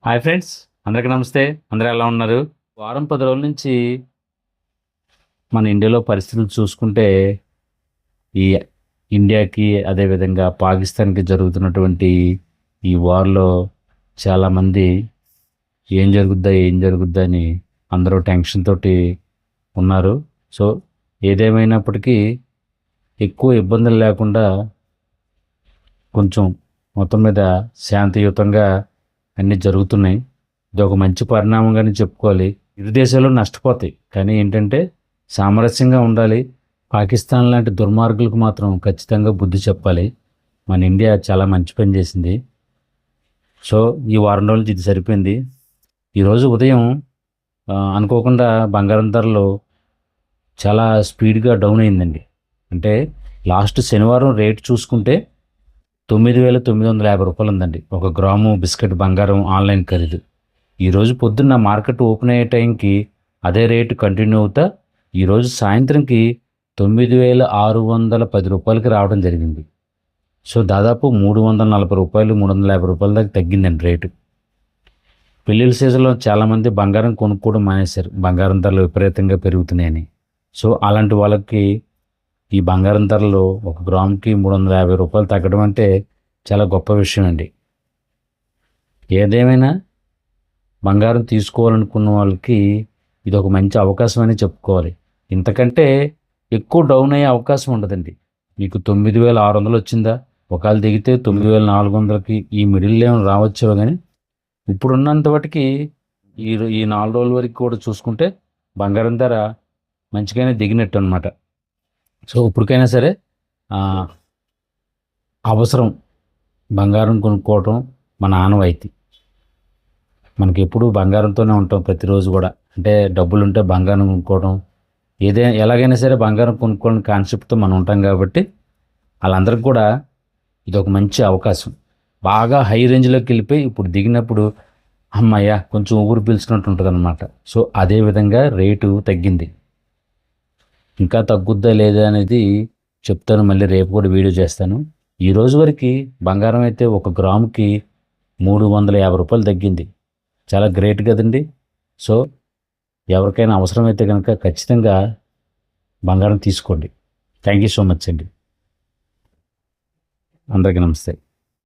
Hi friends, అందరికీ నమస్తే. అందరూ ఎలా ఉన్నారు? వారం 10 రోజుల నుంచి మన ఇండియాలో పరిస్థితులు చూసుకుంటే ఈ ఇండియాకి అదేవిధంగా పాకిస్తాన్‌కి జరుగుతున్నటువంటి ఈ వార్‌లో చాలామంది ఏం జరుగుద్దా అని అందరూ టెన్షన్ తోటి ఉన్నారు. సో, ఏదేమైనప్పటికీ ఎక్కువ ఇబ్బందులు లేకుండా కొంచెం మొత్తం మీద శాంతియుతంగా అన్నీ జరుగుతున్నాయి. ఇదొక మంచి పరిణామంగానే చెప్పుకోవాలి. ఇరు దేశాలు నష్టపోతాయి. కానీ ఏంటంటే సామరస్యంగా ఉండాలి. పాకిస్తాన్ లాంటి దుర్మార్గులకు మాత్రం ఖచ్చితంగా బుద్ధి చెప్పాలి. మన ఇండియా చాలా మంచి పని చేసింది. సో, ఈ వారం రోజులు ఇది సరిపోయింది. ఈరోజు ఉదయం అనుకోకుండా బంగారం ధరలు చాలా స్పీడ్‌గా డౌన్ అయిందండి. అంటే లాస్ట్ శనివారం రేట్ చూసుకుంటే రూ. 9,950 ఉందండి. ఒక గ్రాము బిస్కెట్ బంగారం ఆన్‌లైన్ ఖరీదు. ఈరోజు పొద్దున్న మార్కెట్ ఓపెన్ అయ్యే టైంకి అదే రేటు కంటిన్యూ అవుతా ఈరోజు సాయంత్రంకి రూ. 9,610కి రావడం జరిగింది. సో, దాదాపు రూ. 340, రూ. 350 దాకా తగ్గిందండి రేటు. పెళ్ళిళ్ళ సీజన్లో చాలామంది బంగారం కొనుక్కోవడం మానేశారు. బంగారం ధరలు విపరీతంగా పెరుగుతున్నాయని. సో, అలాంటి వాళ్ళకి ఈ బంగారం ధరలు ఒక గ్రాముకి రూ. 350 తగ్గడం అంటే చాలా గొప్ప విషయం అండి. ఏదేమైనా బంగారం తీసుకోవాలనుకున్న వాళ్ళకి ఇది ఒక మంచి అవకాశం అని చెప్పుకోవాలి. ఇంతకంటే ఎక్కువ డౌన్ అయ్యే అవకాశం ఉండదండి. మీకు 9,600 వచ్చిందా? ఒకవేళ దిగితే 9,400కి ఈ మిడిల్ ఏమైనా రావచ్చేమో కానీ ఇప్పుడున్నంత వాటికి ఈ 4 రోజుల వరకు కూడా చూసుకుంటే బంగారం ధర మంచిగానే దిగినట్టు అనమాట. సో, ఇప్పటికైనా సరే అవసరం బంగారం కొనుక్కోవటం మన ఆనవాయితీ. మనకి ఎప్పుడు బంగారంతోనే ఉంటాం ప్రతిరోజు కూడా. అంటే డబ్బులుంటే బంగారం కొనుక్కోవడం ఎలాగైనా సరే బంగారం కొనుక్కోవడం కాన్సెప్ట్తో మనం ఉంటాం కాబట్టి వాళ్ళందరికీ కూడా ఇది ఒక మంచి అవకాశం. బాగా హై రేంజ్లోకి వెళ్ళిపోయి ఇప్పుడు దిగినప్పుడు హమ్మయ్య కొంచెం ఊపిరి పీల్చుకున్నట్టు ఉంటుంది అనమాట. సో, అదే విధంగా రేటు తగ్గింది. ఇంకా తగ్గుద్దా లేదా అనేది చెప్తాను. మళ్ళీ రేపు కూడా వీడియో చేస్తాను. ఈ రోజు వరకు బంగారం అయితే ఒక గ్రాముకి రూ. 350 తగ్గింది. చాలా గ్రేట్ కదండి. సో, ఎవరికైనా అవసరమైతే కనుక ఖచ్చితంగా బంగారం తీసుకోండి. థ్యాంక్ యూ సో మచ్ అండి. అందరికీ నమస్తే.